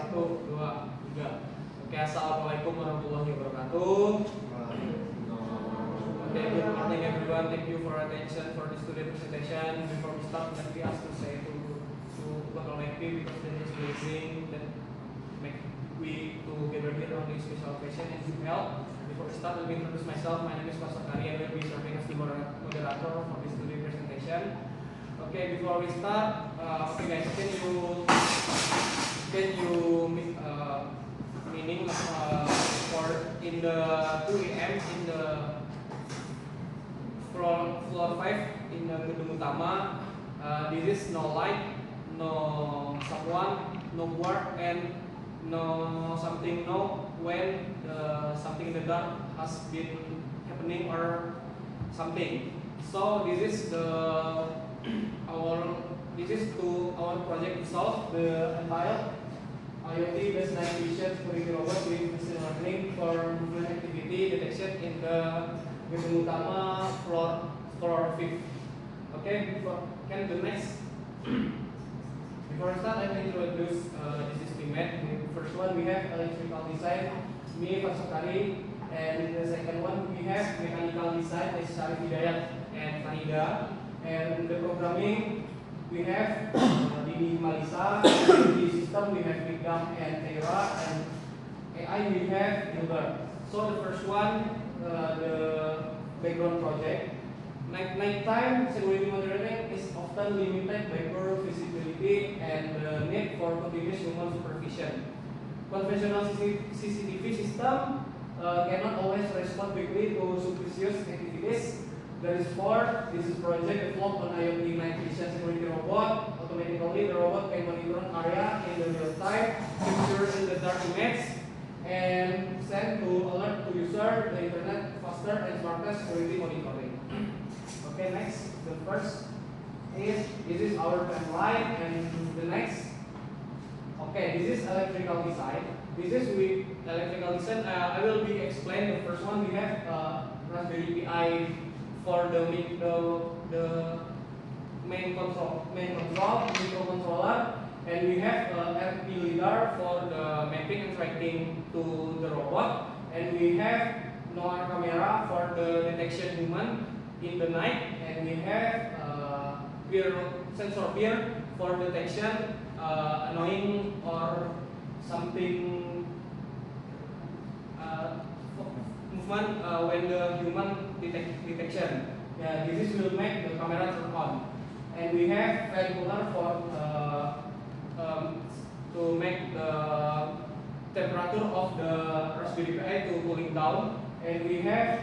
1, 2, 3. Oke, assalamualaikum warahmatullahi wabarakatuh. Okay, good morning everyone. Thank you for attention for this today presentation. Before we start, let me ask to say to Dr. Lepi because there is blessing that make we to gather here on this special occasion and to help. Before we start, let me introduce myself. My name is Pastor Kari and will be serving as the moderator for this today presentation. Okay, before we start, okay guys, can you meaning for in the 2 AM in the floor 5 in the gedung utama, this is no light, no someone, no work, and no something, no when something in the dark has been happening or something. So this is our project to solve the entire IoT based night vision security robot with machine learning for movement activity detection in the gedung utama floor 5. Okay, can the next before start I will introduce this estimate. The first one we have electrical design, me Pastor Kari, and the second one we have mechanical design, is Syarif Hidayat and Farida, and the programming we have Dini Malisa, the system we have Bigdam and Tera, and AI we have Gilbert. So the first one, the background project. Nighttime security monitoring is often limited by poor visibility and the need for continuous human supervision. Conventional CCTV system cannot always respond quickly to suspicious activities. Therefore, this is project developed on IoT night vision security robot. Automatically, the robot can monitor an area in the real time, capture in the dark image, and send to alert to user the internet faster and smarter security monitoring. Okay, next, the first is this is our timeline, and the next. Okay, this is electrical design. This is with electrical design. I will be explain the first one. We have Raspberry Pi for the main control microcontroller, and we have RP LiDAR for the mapping and tracking to the robot, and we have NOAA camera for the detection human in the night, and we have sensor peer for detection annoying or something movement when the human detection. Yeah, this will make the camera turn on, and we have fan cooler for to make the temperature of the Raspberry Pi to cooling down, and we have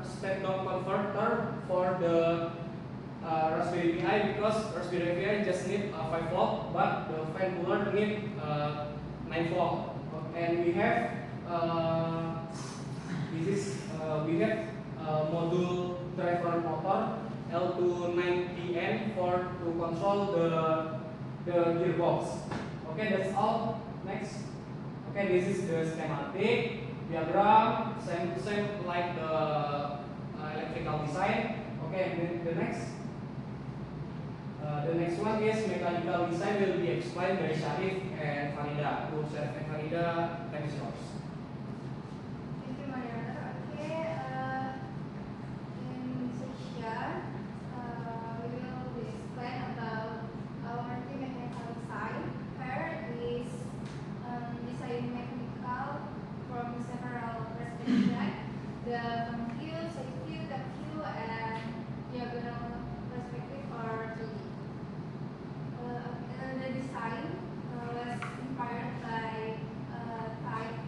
step down converter for the Raspberry Pi because Raspberry Pi just need 5 volt, but the fan cooler need 9 volt, and we have we have module driver motor L290N for to control the gearbox. Okay, that's all. Next. Okay, this is the schematic diagram, same like the electrical design. Okay, the next. The next one is mechanical design will be explained by Syarif and Farida. To Syarif and Farida, time is yours. Thank you, moderator. Okay, in this session, we will explain about our mechanical design. Here is design mechanical from several perspectives, the front view, side view, top view, and diagonal perspective or 2D. The design was inspired by type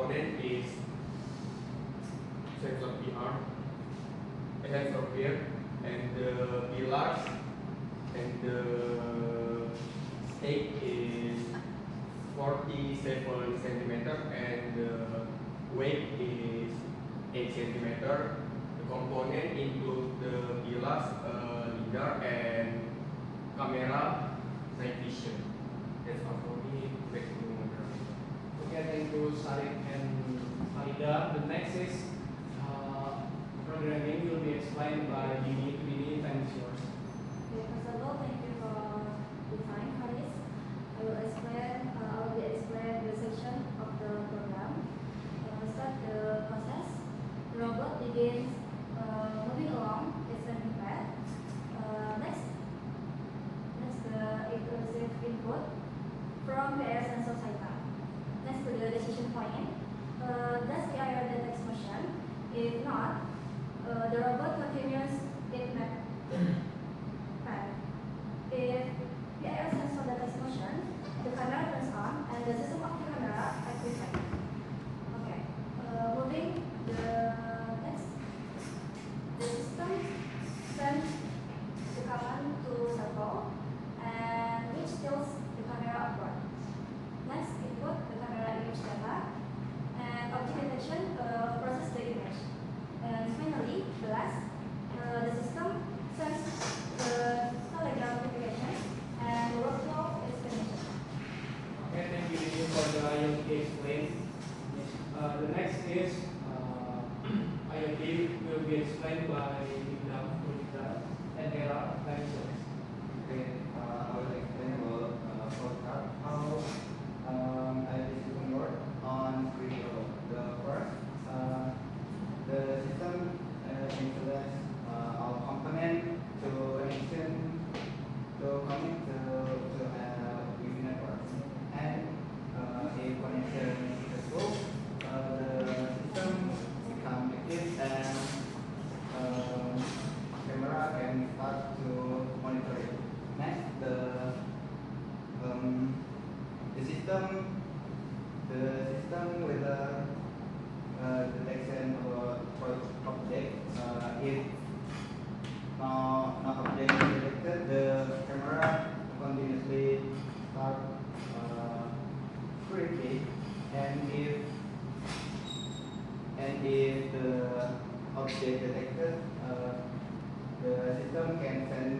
component is sensor PR, sensor here, and the pillars and the stake is 47 centimeter and the weight is 8 centimeter. The component include the pillars, leader, and camera, night vision. That's all for me. Back to moderator. Okay, thank you, Sarif and Farida. The next is programming will be explained by Dini. Dini, time is yours. Okay, first of all, thank you for the time, Haris. I will be explain the section of the program. Start the process. The robot begins moving along its learning path. Next, it receives input from the air sensor data. Next to the decision point. Does the IR detect motion? If not, the robot continues its path. If the air sensor detects motion, the camera turns on and the system of the camera activates. Okay. Moving the next, the system sends the command to servo and which tilts the camera upward. Next, input the camera image data and object detection process the image. And finally, the last, the system sends the telegram notification and the workflow is finished. Okay, thank you, Dini, for the IoT explain. The next is IoT will be explained by Idam, Purita, and Era. Time is yours. Okay, I will explain about postcard how IoT system work on critical. The first, the system installs our component to connection to connect to Wi-Fi network, and if connection is successful, the system become active and camera can start to monitor it. Next, the system with the detection of object. If no object is detected, the camera continuously start quickly, and if the object detected, the system can send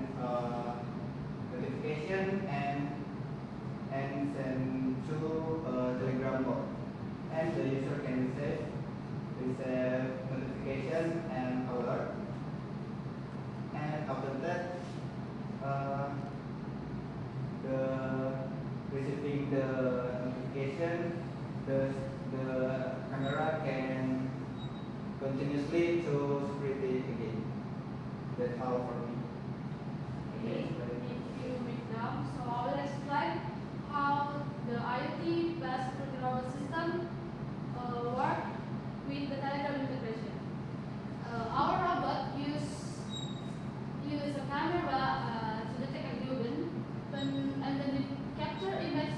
notification and send to Telegram bot, and the user can receive notification and alert. And after that, the receiving the notification, the camera can continuously to security again. That's all for me. Okay, thank you, Vikram. So I will explain how the IoT based control system work with the Telegram integration. Our robot use a camera to detect a human, and then the capture image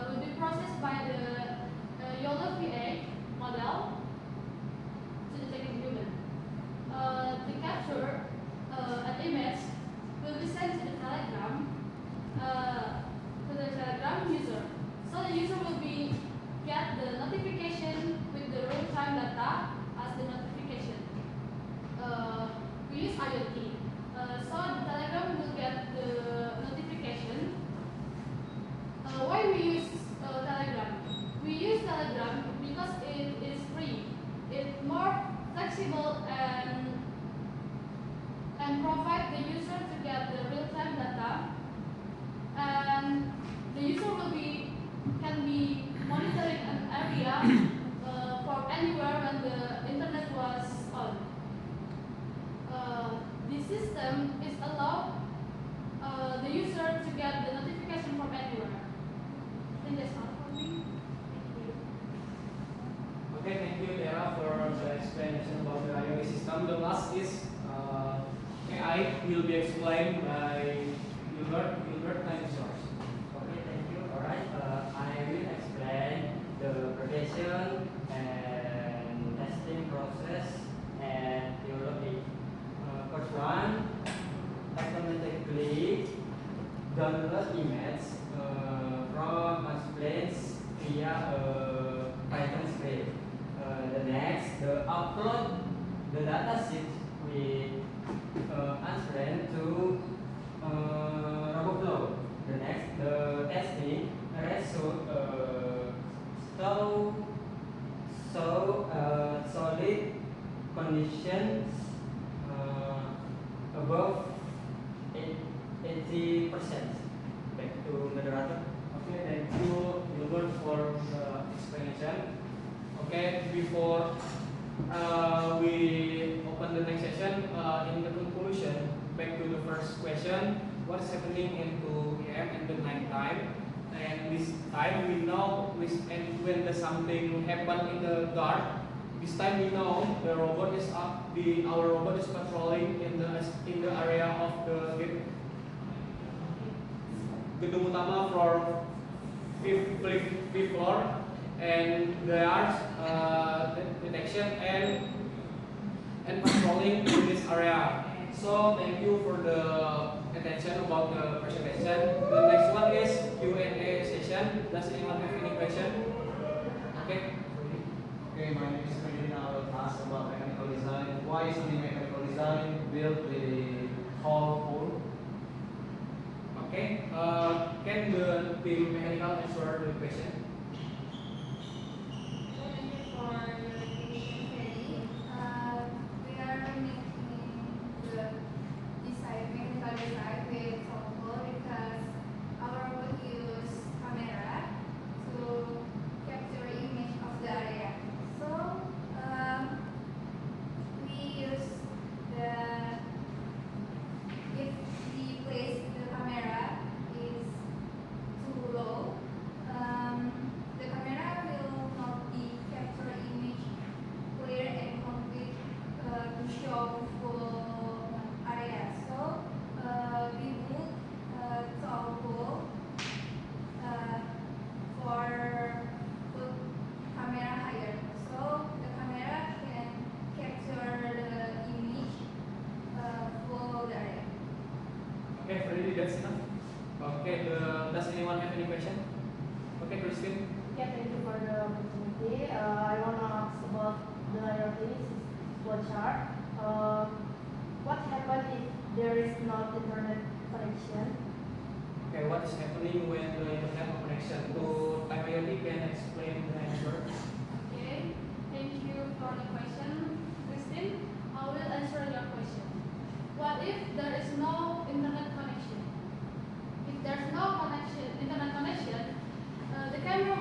will be processed by the YOLO V8 model to detect a human. The capture an image will be sent to the Telegram user. So the user will get the notification with the real-time data as the notification. We use IoT, so the Telegram will get the notification. Why we use Telegram? We use Telegram because it is free. It's more flexible and provide the user to get the real-time data, and the user can be monitoring an area from anywhere when the internet was on. This system is allow the user to get the notification from anywhere. I think that's all for me. Thank you. Okay, thank you, Dara, for the explanation about the IoT system. The last is AI will be explained by Gilbert. Gilbert, time is yours. Okay, thank you. Alright, I will explain the progression and image from Explains via Python script. The next, the upload the dataset with Unstrand to RoboFlow. The next, the testing result solid conditions above 80%. Back to moderator. Okay, thank you, Gilbert, for the explanation. Okay, before we open the next session, in the conclusion, back to the first question, what's happening into EM in the night time? And this time we know, and when the something happen in the dark, this time we know the robot is up. Our robot is patrolling in the area of the gedung utama floor fifth floor, and there are detection and patrolling in this area. So thank you for the attention about the presentation. The next one is Q&A session. Does anyone have any question? Okay. Okay, my name is Freddy. I will ask about mechanical design. Why is only mechanical design built with a whole pool? Okay. Can the team mechanical answer the question? Thank you for your question, Freddy. We are making the mechanical design with Toggle because our robot use camera to capture image of the area. So we use if the place the camera is too low, the camera will not be capture image clear and complete to show full area. So we move toggle for put camera higher. So the camera can capture the image full area. Okay, Freddy, that's enough. Okay, does anyone have any question? Okay, Christine. Yeah, thank you for the opportunity. I want to ask about the IoT flow chart. What happens if there is no internet connection? Okay, what is happening when the internet no connection? To Time IoT can explain the answer. Okay, thank you for the question, Christine. I will answer your question. What if there is no internet connection? If there's no internet connection, the camera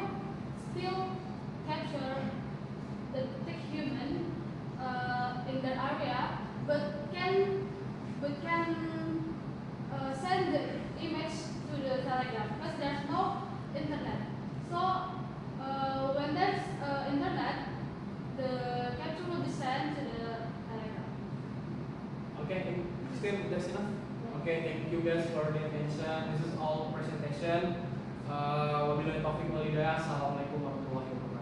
still capture the human in the area, but can send the image to the telegram because there's no internet. So when there's internet, the capture will be sent to the telegram. Okay, Christine, that's enough. Okay, thank you guys for the attention. This is all presentation. Wabillahi taufiq wal hidayah. Assalamualaikum warahmatullahi wabarakatuh.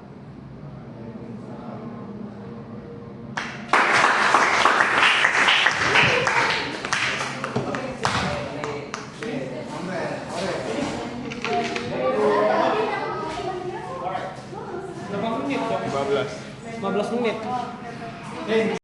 Berapa menit? 15 menit.